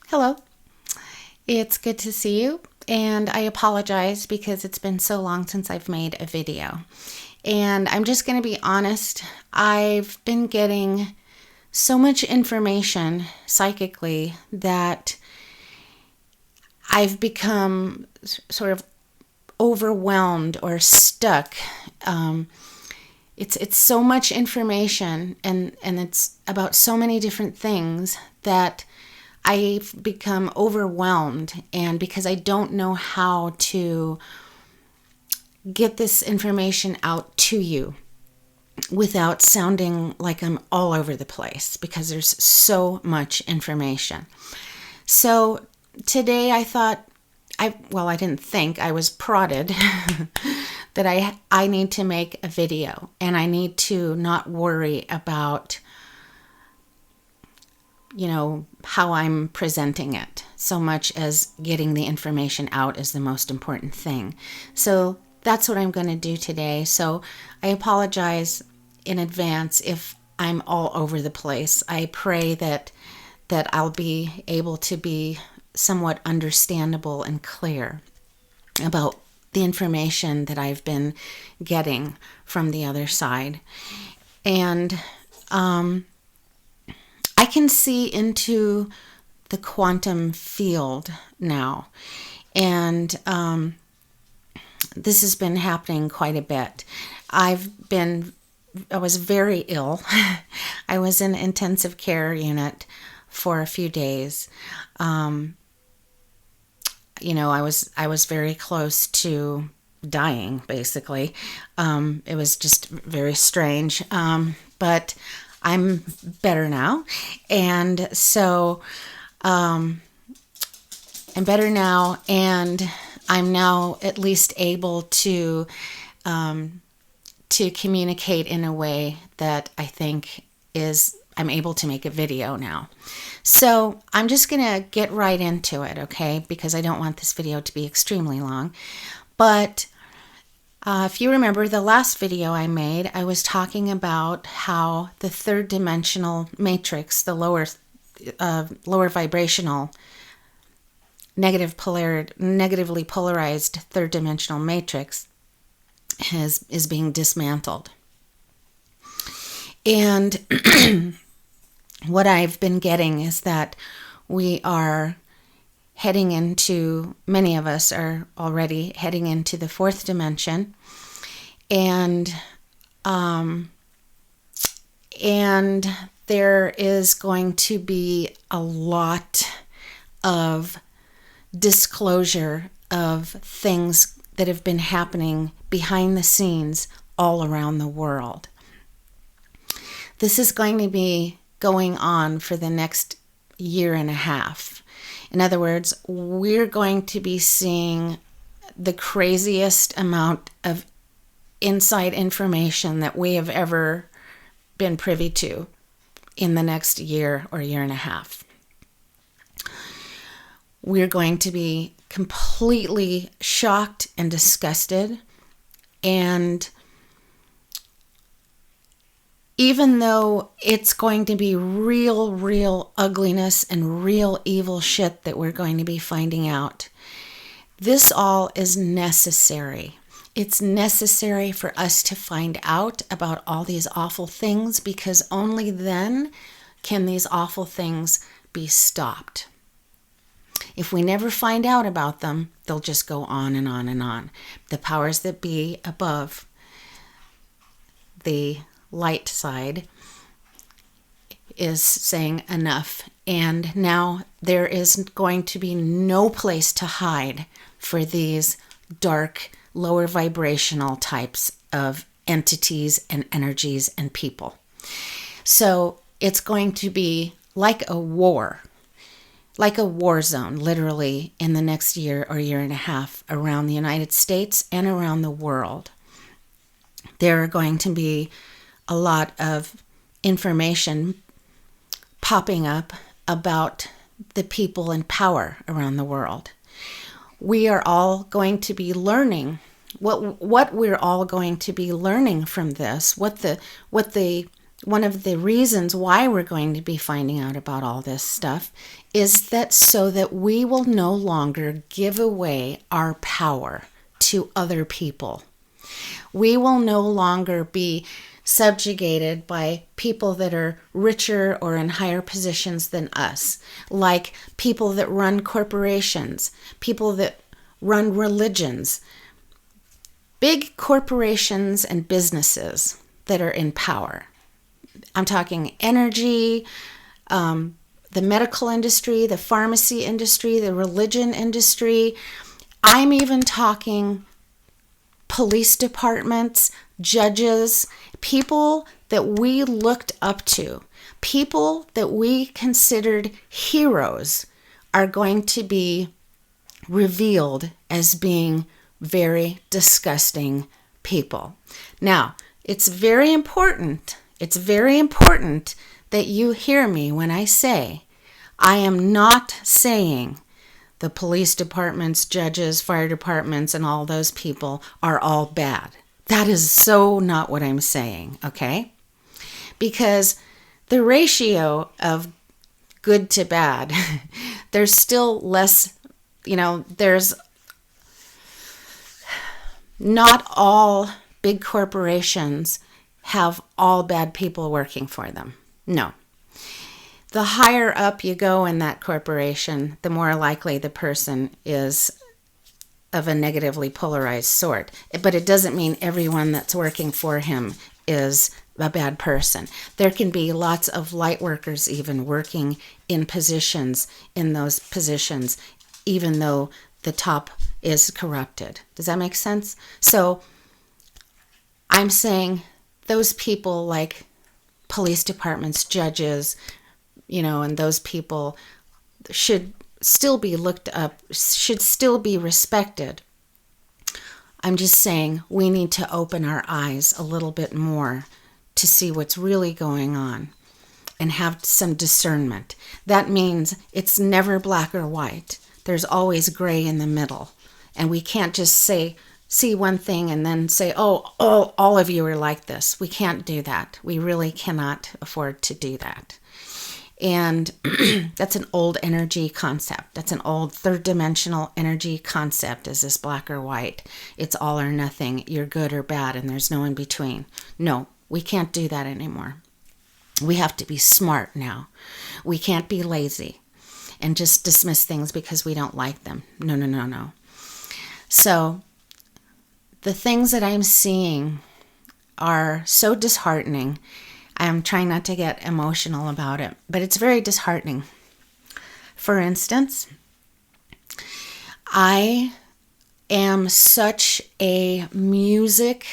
Hello, it's good to see you, and I apologize because it's been so long since I've made a video. And I'm just going to be honest, I've been getting so much information psychically that I've become sort of overwhelmed or stuck. It's so much information and it's about so many different things that I've become overwhelmed, and because I don't know how to get this information out to you without sounding like I'm all over the place because there's so much information. So today I thought I didn't think, I was prodded that I need to make a video, and I need to not worry about how I'm presenting it so much as getting the information out is the most important thing. So that's what I'm going to do today. So I apologize in advance if I'm all over the place. I pray that I'll be able to be somewhat understandable and clear about the information that I've been getting from the other side. And I can see into the quantum field now. And this has been happening quite a bit. I was very ill. I was in intensive care unit for a few days. I was very close to dying, basically. It was just very strange. But I'm better now. And so I'm better now, and I'm now at least able to communicate in a way that I think I'm able to make a video now. So I'm just going to get right into it, okay? Because I don't want this video to be extremely long. But if you remember the last video I made, I was talking about how the third dimensional matrix, the lower vibrational, negatively polarized third dimensional matrix is being dismantled. And what I've been getting is that we are heading into, many of us are already heading into the fourth dimension, and there is going to be a lot of disclosure of things that have been happening behind the scenes all around the world. This is going to be going on for the next year and a half. In other words, we're going to be seeing the craziest amount of inside information that we have ever been privy to in the next year or year and a half. We're going to be completely shocked and disgusted. And even though it's going to be real ugliness and real evil shit that we're going to be finding out, this all is necessary. It's necessary for us to find out about all these awful things, because only then can these awful things be stopped. If we never find out about them, they'll just go on and on and on. The powers that be above, the light side, is saying enough. And now there is going to be no place to hide for these dark, lower vibrational types of entities and energies and people. So it's going to be like a war zone, literally, in the next year or year and a half around the United States and around the world. There are going to be a lot of information popping up about the people in power around the world. We are all going to be learning what we're all going to be learning from this, what the one of the reasons why we're going to be finding out about all this stuff is that so that we will no longer give away our power to other people. We will no longer be subjugated by people that are richer or in higher positions than us, like people that run corporations, people that run religions, big corporations and businesses that are in power. I'm talking energy, the medical industry, the pharmacy industry, the religion industry. I'm even talking police departments, judges, people that we looked up to, people that we considered heroes are going to be revealed as being very disgusting people. Now, it's very important that you hear me when I say I am not saying the police departments, judges, fire departments, and all those people are all bad. That is so not what I'm saying, okay? Because the ratio of good to bad, there's still less, there's not all big corporations have all bad people working for them. No. The higher up you go in that corporation, the more likely the person is of a negatively polarized sort. But it doesn't mean everyone that's working for him is a bad person. There can be lots of light workers even working in those positions, even though the top is corrupted. Does that make sense? So I'm saying those people like police departments, judges, and those people should still be looked up, should still be respected. I'm just saying we need to open our eyes a little bit more to see what's really going on and have some discernment. That means it's never black or white. There's always gray in the middle. And we can't just see one thing and then say, oh, all of you are like this. We can't do that. We really cannot afford to do that. And that's an old energy concept. That's an old third dimensional energy concept, is this black or white. It's all or nothing. You're good or bad and there's no in between. No, we can't do that anymore. We have to be smart now. We can't be lazy and just dismiss things because we don't like them. No. So the things that I'm seeing are so disheartening. I'm trying not to get emotional about it, but it's very disheartening. For instance, I am such a music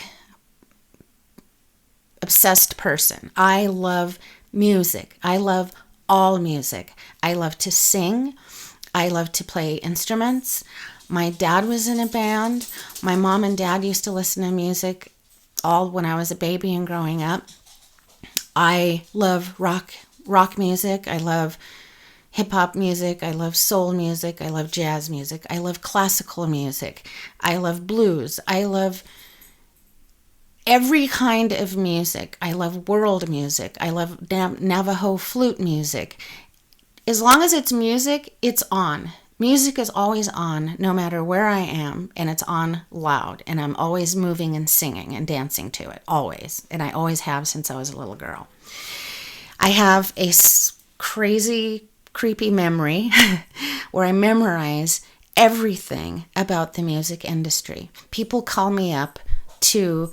obsessed person. I love music. I love all music. I love to sing. I love to play instruments. My dad was in a band. My mom and dad used to listen to music all when I was a baby and growing up. I love rock music. I love hip-hop music. I love soul music. I love jazz music. I love classical music. I love blues. I love every kind of music. I love world music. I love Navajo flute music. As long as it's music, it's on. Music is always on, no matter where I am, and it's on loud, and I'm always moving and singing and dancing to it, always, and I always have since I was a little girl. I have a crazy, creepy memory where I memorize everything about the music industry. People call me up to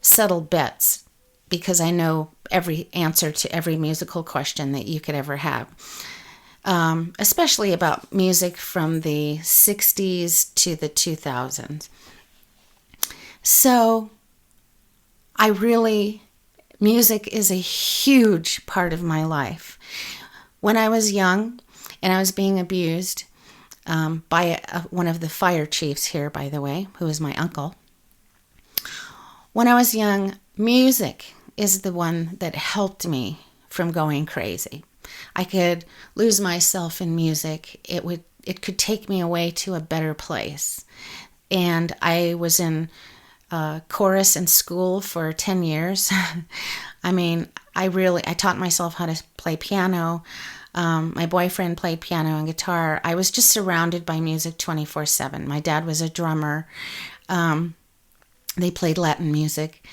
settle bets because I know every answer to every musical question that you could ever have. Especially about music from the 60s to the 2000s. So music is a huge part of my life. When I was young and I was being abused by one of the fire chiefs here, by the way, who is my uncle. When I was young, music is the one that helped me from going crazy. I could lose myself in music. It could take me away to a better place. And I was in chorus in school for 10 years. I mean, I taught myself how to play piano. My boyfriend played piano and guitar. I was just surrounded by music 24/7. My dad was a drummer. They played Latin music.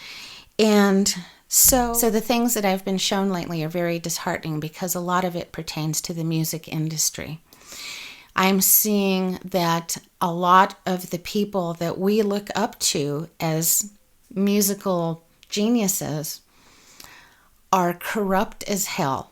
And so the things that I've been shown lately are very disheartening because a lot of it pertains to the music industry. I'm seeing that a lot of the people that we look up to as musical geniuses are corrupt as hell.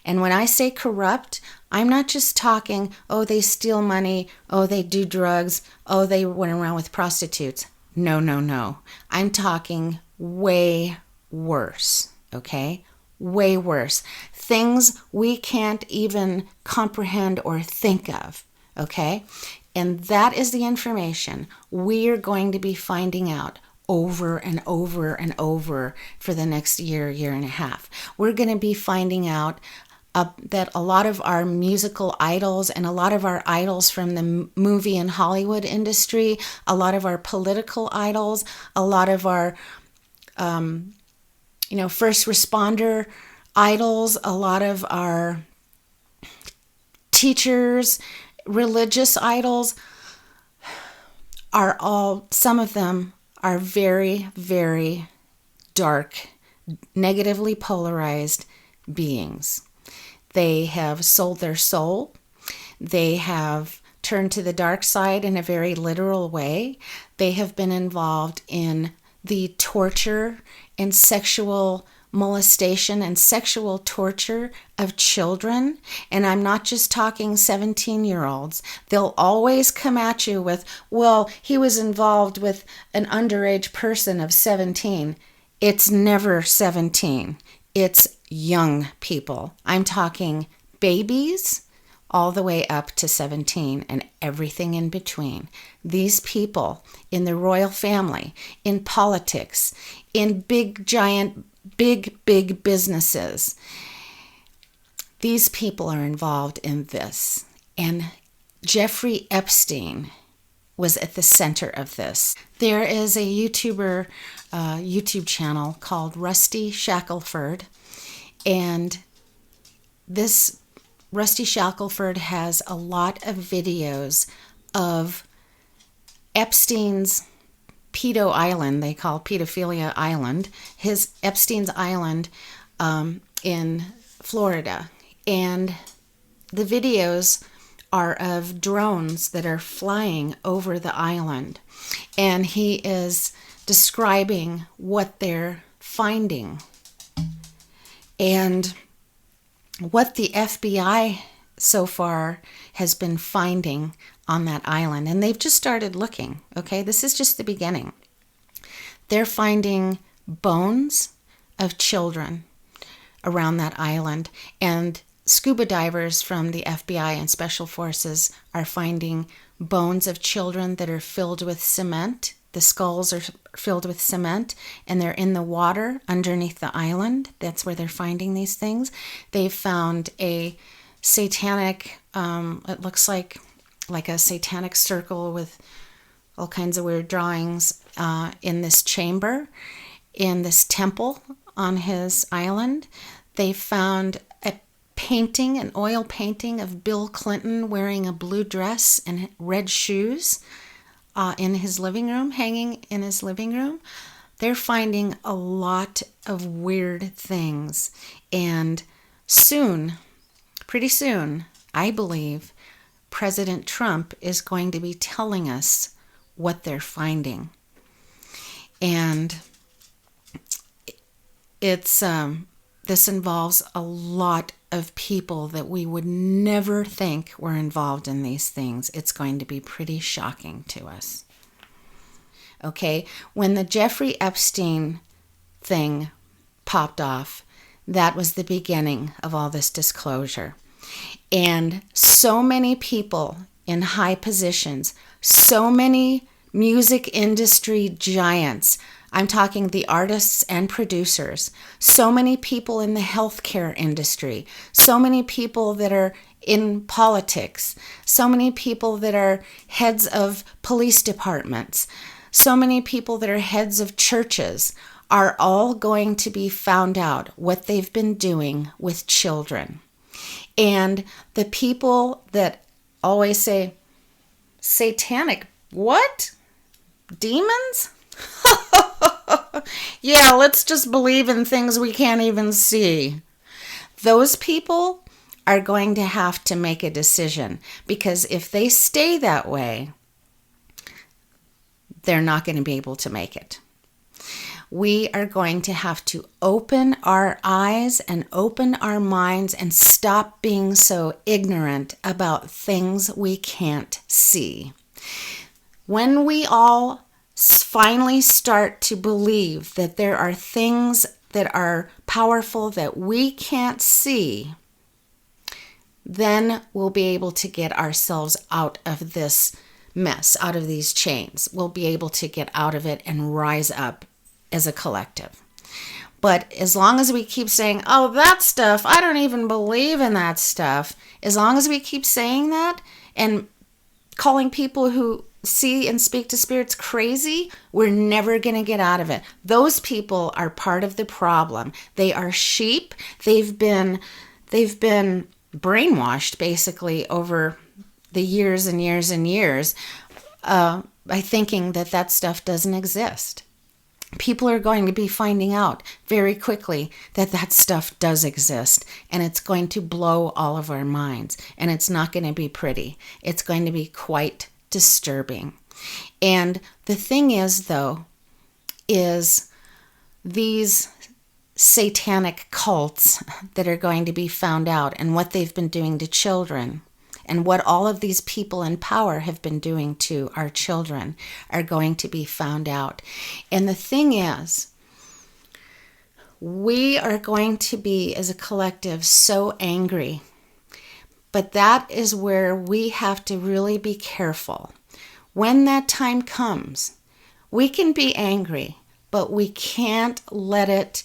And when I say corrupt, I'm not just talking, oh, they steal money, oh, they do drugs, oh, they went around with prostitutes. No, no, no. I'm talking way worse, okay? Way worse. Things we can't even comprehend or think of, okay? And that is the information we're going to be finding out over and over and over for the next year and a half. We're going to be finding out that a lot of our musical idols and a lot of our idols from the movie and Hollywood industry, a lot of our political idols, a lot of our, first responder idols, a lot of our teachers, religious idols are all, some of them are very, very dark, negatively polarized beings. They have sold their soul. They have turned to the dark side in a very literal way. They have been involved in the torture and sexual molestation and sexual torture of children. And I'm not just talking 17-year-olds. They'll always come at you with, well, he was involved with an underage person of 17. It's never 17. It's young people. I'm talking babies all the way up to 17 and everything in between. These people in the royal family, in politics, in big businesses, these people are involved in this. And Jeffrey Epstein was at the center of this. There is a YouTube channel called Rusty Shackelford, and this Rusty Shackelford has a lot of videos of Epstein's Pedo Island, they call Pedophilia Island, his Epstein's Island in Florida. And the videos are of drones that are flying over the island. And he is describing what they're finding. And what the FBI so far has been finding on that island. And they've just started looking, okay? This is just the beginning. They're finding bones of children around that island. And scuba divers from the FBI and Special Forces are finding bones of children that are filled with cement. The skulls are filled with cement, and they're in the water underneath the island. That's where they're finding these things. They've found a satanic, it looks like a satanic circle with all kinds of weird drawings in this chamber, in this temple on his island. They found a painting, an oil painting of Bill Clinton wearing a blue dress and red shoes in his living room, hanging in his living room. They're finding a lot of weird things. And soon, pretty soon, I believe, President Trump is going to be telling us what they're finding. And it's this involves a lot of people that we would never think were involved in these things. It's going to be pretty shocking to us. Okay, when the Jeffrey Epstein thing popped off, that was the beginning of all this disclosure. And so many people in high positions, so many music industry giants, I'm talking the artists and producers, so many people in the healthcare industry, so many people that are in politics, so many people that are heads of police departments, so many people that are heads of churches are all going to be found out what they've been doing with children. And the people that always say, satanic, what? Demons? Yeah, let's just believe in things we can't even see. Those people are going to have to make a decision, because if they stay that way, they're not going to be able to make it. We are going to have to open our eyes and open our minds and stop being so ignorant about things we can't see. When we all finally start to believe that there are things that are powerful that we can't see, then we'll be able to get ourselves out of this mess, out of these chains. We'll be able to get out of it and rise up as a collective. But as long as we keep saying, oh, that stuff, I don't even believe in that stuff, as long as we keep saying that and calling people who see and speak to spirits crazy, we're never going to get out of it. Those people are part of the problem. They are sheep. They've been brainwashed basically over the years and years and years by thinking that that stuff doesn't exist. People are going to be finding out very quickly that that stuff does exist, and it's going to blow all of our minds, and it's not going to be pretty. It's going to be quite disturbing. And the thing is, though, is these satanic cults that are going to be found out and what they've been doing to children and what all of these people in power have been doing to our children are going to be found out. And the thing is, we are going to be, as a collective, so angry. But that is where we have to really be careful. When that time comes, we can be angry, but we can't let it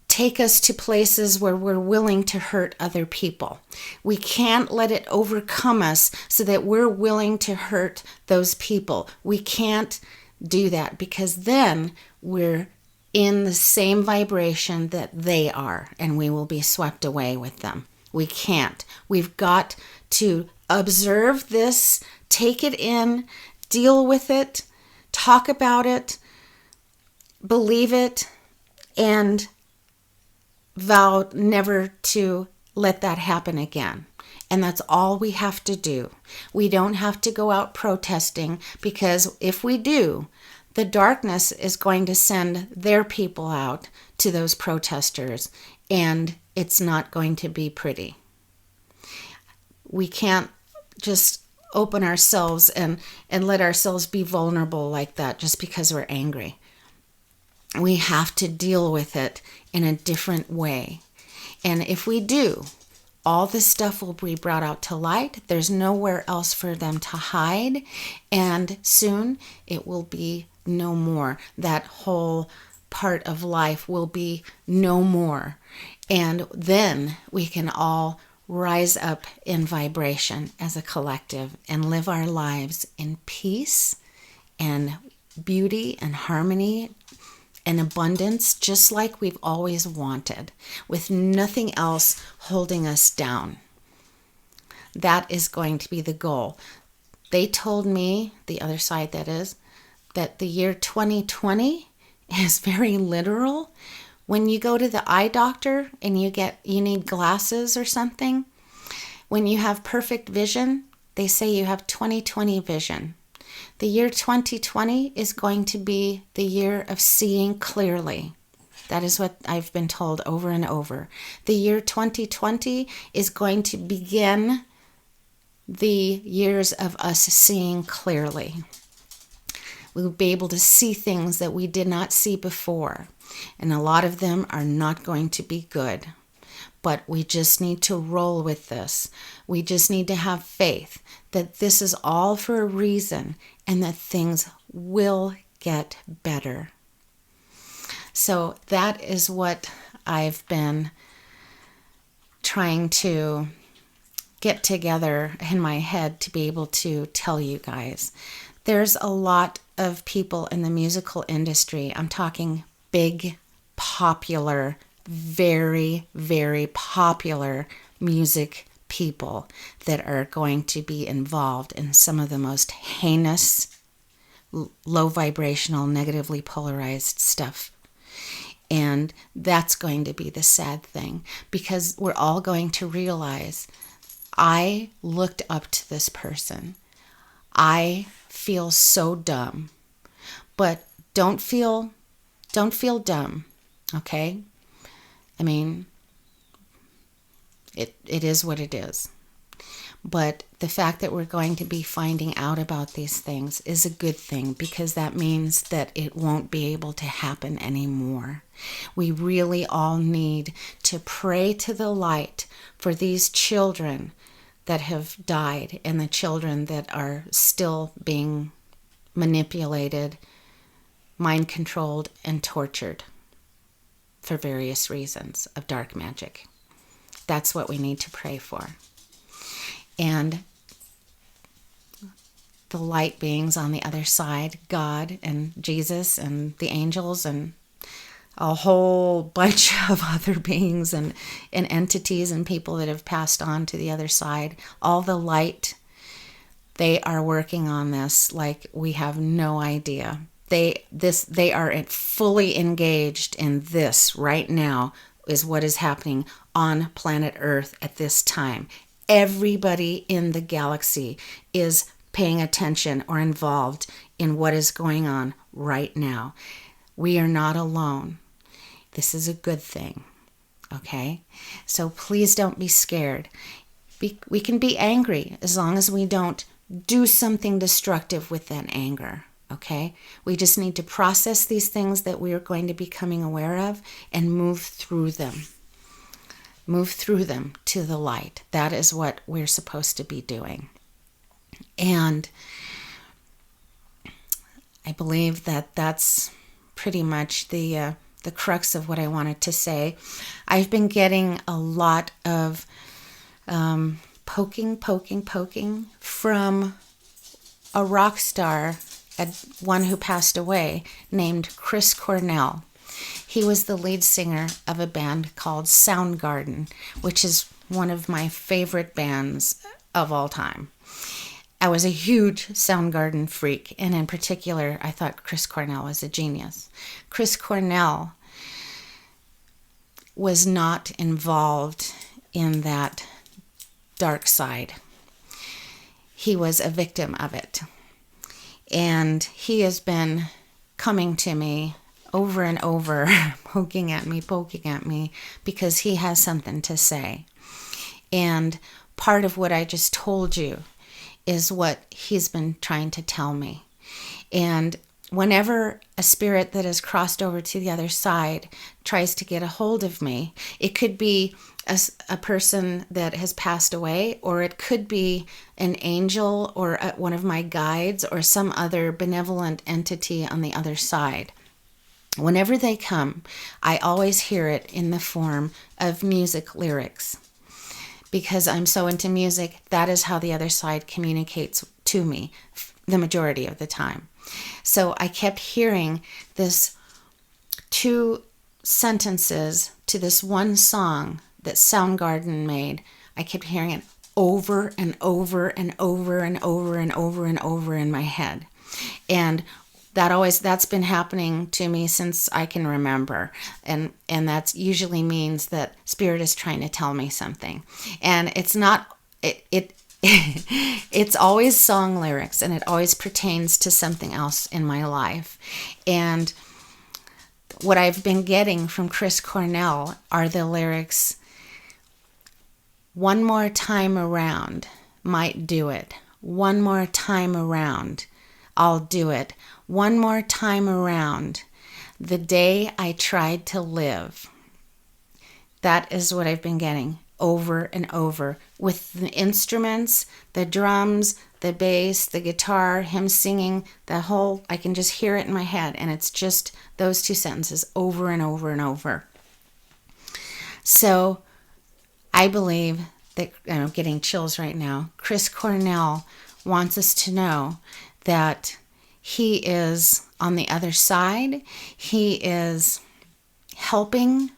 take us to places where we're willing to hurt other people. We can't let it overcome us so that we're willing to hurt those people. We can't do that, because then we're in the same vibration that they are, and we will be swept away with them. We can't. We've got to observe this, take it in, deal with it, talk about it, believe it, and vow never to let that happen again. And that's all we have to do. We don't have to go out protesting, because if we do, the darkness is going to send their people out to those protesters, and it's not going to be pretty. We can't just open ourselves and let ourselves be vulnerable like that just because we're angry. We have to deal with it in a different way. And if we do, all this stuff will be brought out to light. There's nowhere else for them to hide. And soon it will be no more. That whole part of life will be no more. And then we can all rise up in vibration as a collective and live our lives in peace and beauty and harmony and abundance, just like we've always wanted, with nothing else holding us down. That is going to be the goal. They told me, the other side that is, that the year 2020 is very literal. When you go to the eye doctor and you need glasses or something, when you have perfect vision, they say you have 20/20 vision. The year 2020 is going to be the year of seeing clearly. That is what I've been told over and over. The year 2020 is going to begin the years of us seeing clearly. We'll be able to see things that we did not see before. And a lot of them are not going to be good. But we just need to roll with this. We just need to have faith that this is all for a reason and that things will get better. So that is what I've been trying to get together in my head to be able to tell you guys. There's a lot of people in the musical industry, I'm talking big, popular, very, very popular music people that are going to be involved in some of the most heinous, low vibrational, negatively polarized stuff. And that's going to be the sad thing, because we're all going to realize, I looked up to this person. I feel so dumb. But don't feel dumb, okay? I mean, it is what it is. But the fact that we're going to be finding out about these things is a good thing, because that means that it won't be able to happen anymore. We really all need to pray to the light for these children that have died and the children that are still being manipulated, mind controlled, and tortured for various reasons of dark magic. That's what we need to pray for. And the light beings on the other side, God and Jesus and the angels and a whole bunch of other beings and entities and people that have passed on to the other side, all the light, they are working on this like we have no idea. They are fully engaged in this right now, is what is happening on planet Earth at this time. Everybody in the galaxy is paying attention or involved in what is going on right now. We are not alone. This is a good thing, okay? So please don't be scared. We can be angry as long as we don't do something destructive with that anger, okay? We just need to process these things that we are going to be becoming aware of and move through them. Move through them to the light. That is what we're supposed to be doing. And I believe that that's pretty much the crux of what I wanted to say. I've been getting a lot of poking from a rock star, one who passed away, named Chris Cornell. He was the lead singer of a band called Soundgarden, which is one of my favorite bands of all time. I was a huge Soundgarden freak, and in particular, I thought Chris Cornell was a genius. Chris Cornell was not involved in that dark side. He was a victim of it. And he has been coming to me over and over, poking at me, because he has something to say. And part of what I just told you is what he's been trying to tell me. And whenever a spirit that has crossed over to the other side tries to get a hold of me, it could be a person that has passed away, or it could be an angel or one of my guides or some other benevolent entity on the other side. Whenever they come, I always hear it in the form of music lyrics. Because I'm so into music, that is how the other side communicates to me the majority of the time. So I kept hearing this 2 sentences to this one song that Soundgarden made. I kept hearing it over and over and over and over and over and over in my head. And that's been happening to me since I can remember. And that usually means that Spirit is trying to tell me something. And it's not, it's always song lyrics, and it always pertains to something else in my life. And what I've been getting from Chris Cornell are the lyrics, "One more time around might do it. One more time around, I'll do it. One more time around, the day I tried to live." That is what I've been getting over and over, with the instruments, the drums, the bass, the guitar, him singing, I can just hear it in my head, and it's just those 2 sentences over and over and over. So I believe that, I'm getting chills right now, Chris Cornell wants us to know that he is on the other side. He is helping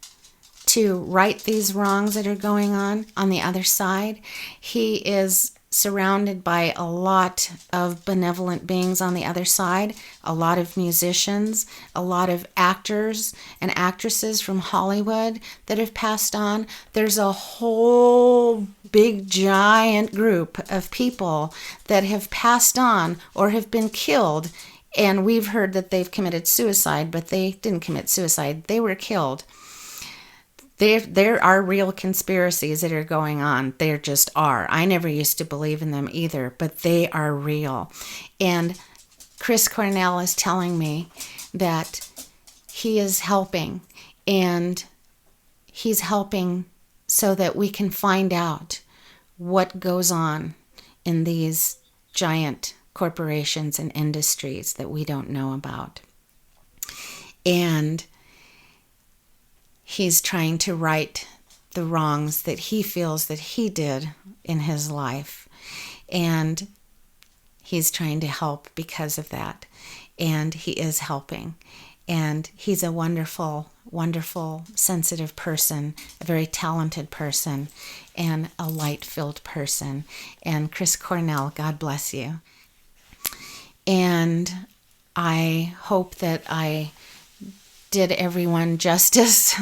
to right these wrongs that are going on the other side. He is surrounded by a lot of benevolent beings on the other side, a lot of musicians, a lot of actors and actresses from Hollywood that have passed on. There's a whole big giant group of people that have passed on or have been killed, and we've heard that they've committed suicide, but they didn't commit suicide. They were killed. There are real conspiracies that are going on. There just are. I never used to believe in them either, but they are real. And Chris Cornell is telling me that he is helping, and he's helping so that we can find out what goes on in these giant corporations and industries that we don't know about. And he's trying to right the wrongs that he feels that he did in his life. And he's trying to help because of that. And he is helping. And he's a wonderful, wonderful, sensitive person, a very talented person, and a light-filled person. And Chris Cornell, God bless you. And I hope that I did everyone justice.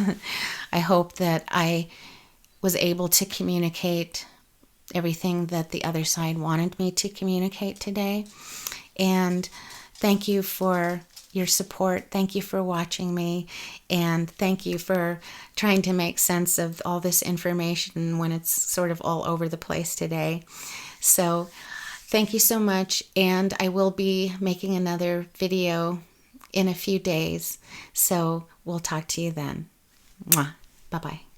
I hope that I was able to communicate everything that the other side wanted me to communicate today. And thank you for your support. Thank you for watching me. And thank you for trying to make sense of all this information when it's sort of all over the place today. So thank you so much. And I will be making another video in a few days. So we'll talk to you then. Mwah. Bye-bye.